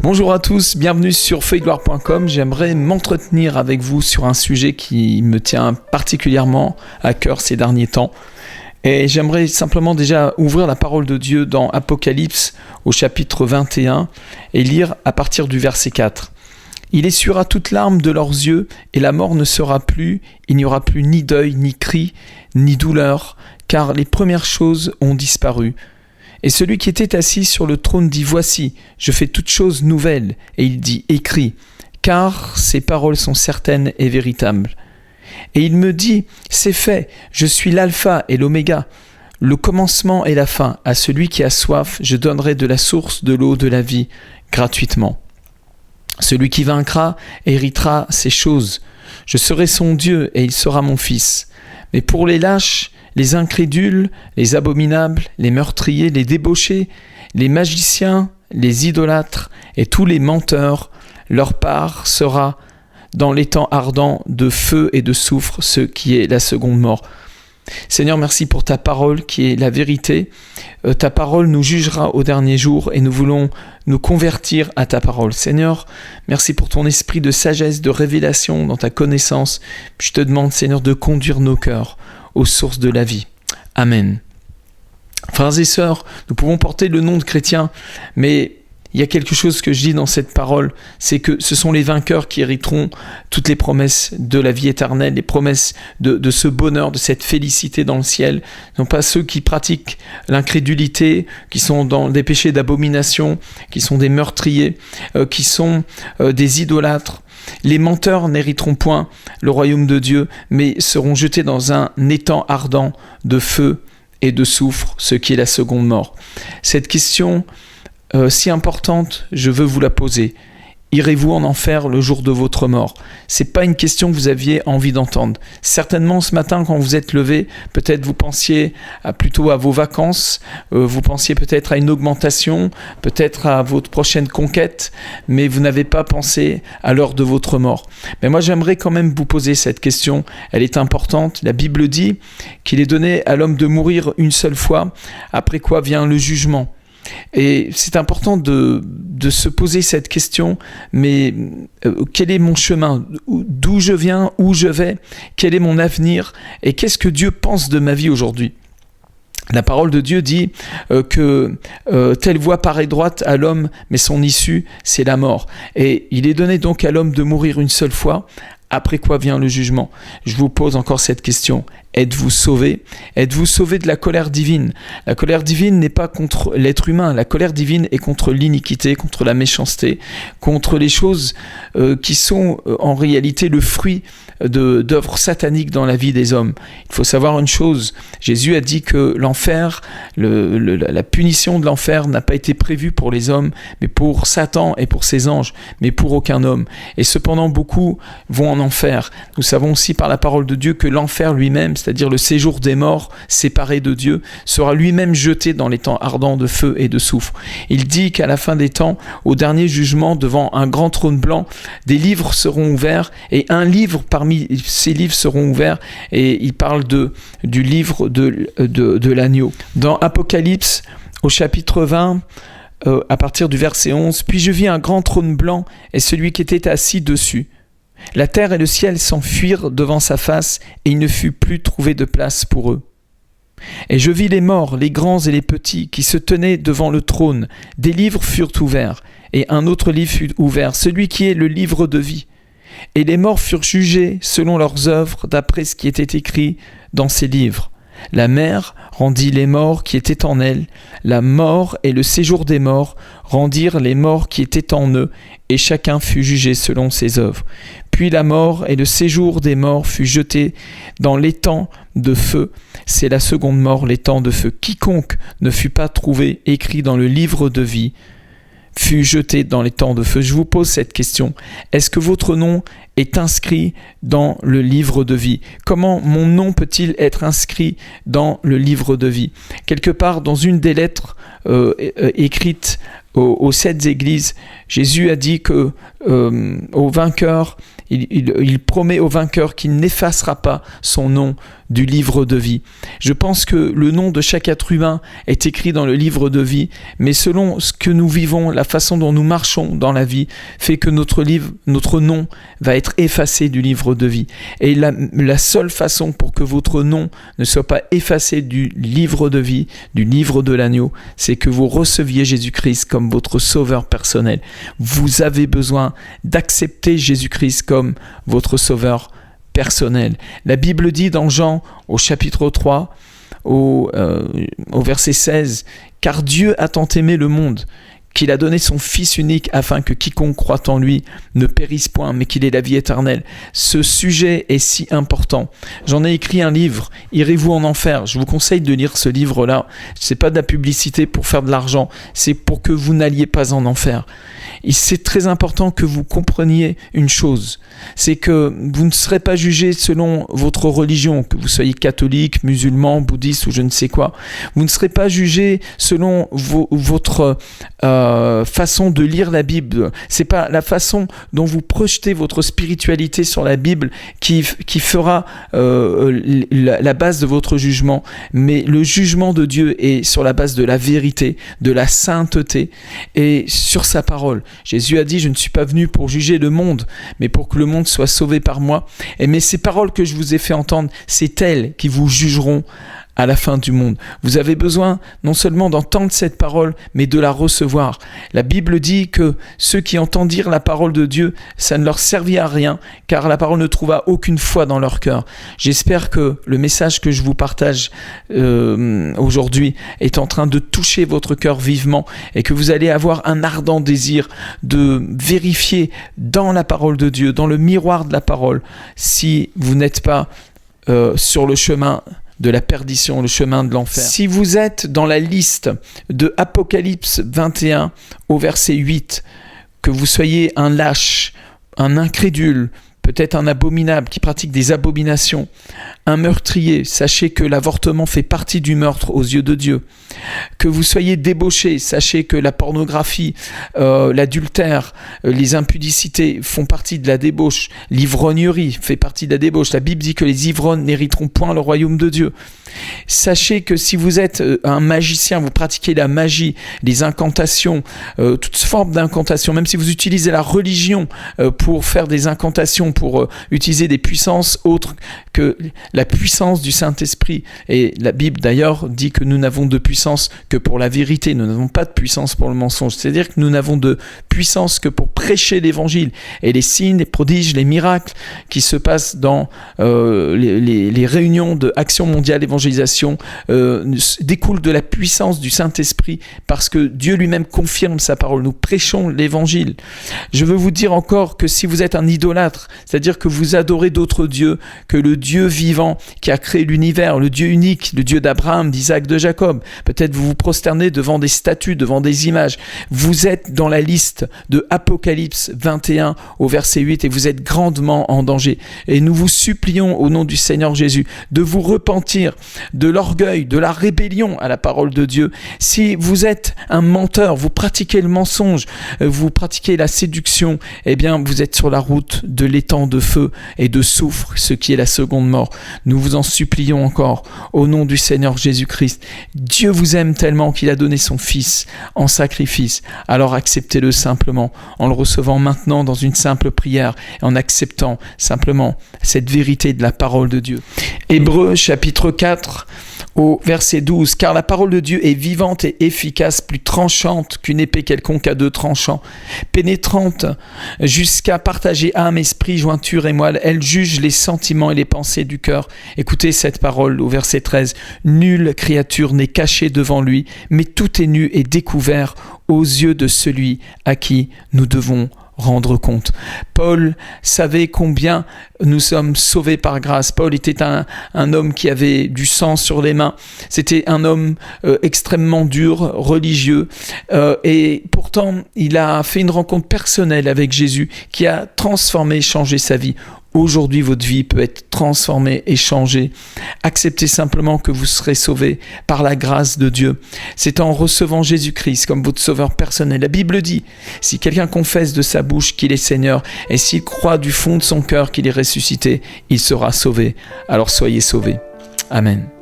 Bonjour à tous, bienvenue sur feuilledegloire.com. J'aimerais m'entretenir avec vous sur un sujet qui me tient particulièrement à cœur ces derniers temps. Et j'aimerais simplement déjà ouvrir la parole de Dieu dans Apocalypse au chapitre 21 et lire à partir du verset 4. « Il essuiera toute larme de leurs yeux et la mort ne sera plus, il n'y aura plus ni deuil, ni cri, ni douleur, car les premières choses ont disparu. » Et celui qui était assis sur le trône dit « Voici, je fais toutes choses nouvelles. » Et il dit « Écris, car ces paroles sont certaines et véritables. » Et il me dit « C'est fait, je suis l'alpha et l'oméga, le commencement et la fin. À celui qui a soif, je donnerai de la source de l'eau de la vie gratuitement. Celui qui vaincra héritera ces choses. Je serai son Dieu et il sera mon fils. Mais pour les lâches, les incrédules, les abominables, les meurtriers, les débauchés, les magiciens, les idolâtres et tous les menteurs, leur part sera dans l'étang ardent de feu et de soufre, ce qui est la seconde mort. » Seigneur, merci pour ta parole qui est la vérité. Ta parole nous jugera au dernier jour et nous voulons nous convertir à ta parole. Seigneur, merci pour ton esprit de sagesse, de révélation dans ta connaissance. Je te demande, Seigneur, de conduire nos cœurs aux sources de la vie. Amen. Frères et sœurs, nous pouvons porter le nom de chrétiens, mais il y a quelque chose que je dis dans cette parole, c'est que ce sont les vainqueurs qui hériteront toutes les promesses de la vie éternelle, les promesses de ce bonheur, de cette félicité dans le ciel, non pas ceux qui pratiquent l'incrédulité, qui sont dans des péchés d'abomination, qui sont des meurtriers, qui sont des idolâtres. Les menteurs n'hériteront point le royaume de Dieu, mais seront jetés dans un étang ardent de feu et de soufre, ce qui est la seconde mort. Cette question si importante, je veux vous la poser. Irez-vous en enfer le jour de votre mort? C'est pas une question que vous aviez envie d'entendre. Certainement ce matin quand vous êtes levé, peut-être vous pensiez plutôt à vos vacances, vous pensiez peut-être à une augmentation, peut-être à votre prochaine conquête, mais vous n'avez pas pensé à l'heure de votre mort. Mais moi j'aimerais quand même vous poser cette question, elle est importante. La Bible dit qu'il est donné à l'homme de mourir une seule fois, après quoi vient le jugement. Et c'est important de se poser cette question, mais quel est mon chemin? D'où je viens? Où je vais? Quel est mon avenir? Et qu'est-ce que Dieu pense de ma vie aujourd'hui? La parole de Dieu dit que telle voie paraît droite à l'homme, mais son issue, c'est la mort. Et il est donné donc à l'homme de mourir une seule fois, après quoi vient le jugement. Je vous pose encore cette question. Êtes-vous sauvé? Êtes-vous sauvé de la colère divine? La colère divine n'est pas contre l'être humain. La colère divine est contre l'iniquité, contre la méchanceté, contre les choses qui sont en réalité le fruit d'œuvres sataniques dans la vie des hommes. Il faut savoir une chose. Jésus a dit que l'enfer, la punition de l'enfer n'a pas été prévue pour les hommes, mais pour Satan et pour ses anges, mais pour aucun homme. Et cependant, beaucoup vont en enfer. Nous savons aussi par la parole de Dieu que l'enfer lui-même, c'est-à-dire le séjour des morts séparés de Dieu, sera lui-même jeté dans les temps ardents de feu et de soufre. Il dit qu'à la fin des temps, au dernier jugement, devant un grand trône blanc, des livres seront ouverts et un livre parmi ces livres seront ouverts et il parle du livre de l'agneau. Dans Apocalypse, au chapitre 20, à partir du verset 11, « Puis je vis un grand trône blanc et celui qui était assis dessus. La terre et le ciel s'enfuirent devant sa face, et il ne fut plus trouvé de place pour eux. Et je vis les morts, les grands et les petits, qui se tenaient devant le trône. Des livres furent ouverts, et un autre livre fut ouvert, celui qui est le livre de vie. Et les morts furent jugés selon leurs œuvres, d'après ce qui était écrit dans ces livres. La mer rendit les morts qui étaient en elle, la mort et le séjour des morts rendirent les morts qui étaient en eux, et chacun fut jugé selon ses œuvres. Puis la mort et le séjour des morts fut jeté dans l'étang de feu. C'est la seconde mort, l'étang de feu. Quiconque ne fut pas trouvé écrit dans le livre de vie fut jeté dans l'étang de feu. Je vous pose cette question. Est-ce que votre nom est inscrit dans le livre de vie? Comment mon nom peut-il être inscrit dans le livre de vie? Quelque part dans une des lettres écrites aux 7 églises, Jésus a dit que au vainqueur, il promet au vainqueur qu'il n'effacera pas son nom du livre de vie. Je pense que le nom de chaque être humain est écrit dans le livre de vie, mais selon ce que nous vivons, la façon dont nous marchons dans la vie, fait que notre nom va être effacé du livre de vie. Et la seule façon pour que votre nom ne soit pas effacé du livre de vie, du livre de l'agneau, c'est que vous receviez Jésus-Christ comme votre sauveur personnel. Vous avez besoin d'accepter Jésus-Christ comme votre sauveur personnel. La Bible dit dans Jean au chapitre 3, au verset 16, « Car Dieu a tant aimé le monde qu'il a donné son Fils unique afin que quiconque croit en lui ne périsse point, mais qu'il ait la vie éternelle. » Ce sujet est si important. J'en ai écrit un livre, « Irez-vous en enfer ?» Je vous conseille de lire ce livre-là. Ce n'est pas de la publicité pour faire de l'argent, c'est pour que vous n'alliez pas en enfer. Et c'est très important que vous compreniez une chose, c'est que vous ne serez pas jugé selon votre religion, que vous soyez catholique, musulman, bouddhiste ou je ne sais quoi. Vous ne serez pas jugé selon votre façon de lire la Bible. C'est pas la façon dont vous projetez votre spiritualité sur la Bible qui fera la base de votre jugement, mais le jugement de Dieu est sur la base de la vérité, de la sainteté et sur sa parole. Jésus a dit « Je ne suis pas venu pour juger le monde, mais pour que le monde soit sauvé par moi. » Mais ces paroles que je vous ai fait entendre, c'est elles qui vous jugeront à la fin du monde. Vous avez besoin non seulement d'entendre cette parole, mais de la recevoir. La Bible dit que ceux qui entendent dire la parole de Dieu, ça ne leur servit à rien, car la parole ne trouva aucune foi dans leur cœur. J'espère que le message que je vous partage aujourd'hui est en train de toucher votre cœur vivement et que vous allez avoir un ardent désir de vérifier dans la parole de Dieu, dans le miroir de la parole, si vous n'êtes pas sur le chemin de la perdition, le chemin de l'enfer. Si vous êtes dans la liste de Apocalypse 21 au verset 8, que vous soyez un lâche, un incrédule, peut-être un abominable qui pratique des abominations, un meurtrier, sachez que l'avortement fait partie du meurtre aux yeux de Dieu. Que vous soyez débauché, sachez que la pornographie, l'adultère, les impudicités font partie de la débauche. L'ivrognerie fait partie de la débauche. La Bible dit que les ivrognes n'hériteront point le royaume de Dieu. Sachez que si vous êtes un magicien, vous pratiquez la magie, les incantations, toutes formes d'incantations, même si vous utilisez la religion pour faire des incantations, pour utiliser des puissances autres que la puissance du Saint-Esprit. Et la Bible d'ailleurs dit que nous n'avons de puissance que pour la vérité, nous n'avons pas de puissance pour le mensonge. C'est-à-dire que nous n'avons de puissance que pour prêcher l'évangile. Et les signes, les prodiges, les miracles qui se passent dans les réunions de Action mondiale d'évangélisation découlent de la puissance du Saint-Esprit parce que Dieu lui-même confirme sa parole. Nous prêchons l'évangile. Je veux vous dire encore que si vous êtes un idolâtre, c'est-à-dire que vous adorez d'autres dieux que le Dieu vivant qui a créé l'univers, le Dieu unique, le Dieu d'Abraham, d'Isaac, de Jacob, peut-être vous vous prosternez devant des statues, devant des images, vous êtes dans la liste de Apocalypse 21 au verset 8 et vous êtes grandement en danger. Et nous vous supplions au nom du Seigneur Jésus de vous repentir de l'orgueil, de la rébellion à la parole de Dieu. Si vous êtes un menteur, vous pratiquez le mensonge, vous pratiquez la séduction, eh bien vous êtes sur la route de l'étang de feu et de soufre, ce qui est la seconde mort. Nous vous en supplions encore au nom du Seigneur Jésus-Christ. Dieu vous aime tellement qu'il a donné son Fils en sacrifice. Alors acceptez-le simplement en le recevant maintenant dans une simple prière et en acceptant simplement cette vérité de la parole de Dieu. Hébreux chapitre 4 au verset 12, « Car la parole de Dieu est vivante et efficace, plus tranchante qu'une épée quelconque à deux tranchants, pénétrante jusqu'à partager âme, esprit, jointure et moelle. Elle juge les sentiments et les pensées du cœur. » Écoutez cette parole au verset 13, « Nulle créature n'est cachée devant lui, mais tout est nu et découvert aux yeux de celui à qui nous devons rendre compte. » Paul savait combien nous sommes sauvés par grâce. Paul était un homme qui avait du sang sur les mains. C'était un homme extrêmement dur, religieux. Et pourtant, il a fait une rencontre personnelle avec Jésus qui a transformé, changé sa vie. Aujourd'hui, votre vie peut être transformée et changée. Acceptez simplement que vous serez sauvés par la grâce de Dieu. C'est en recevant Jésus-Christ comme votre sauveur personnel. La Bible dit, si quelqu'un confesse de sa bouche qu'il est Seigneur et s'il croit du fond de son cœur qu'il est ressuscité, il sera sauvé. Alors soyez sauvés. Amen.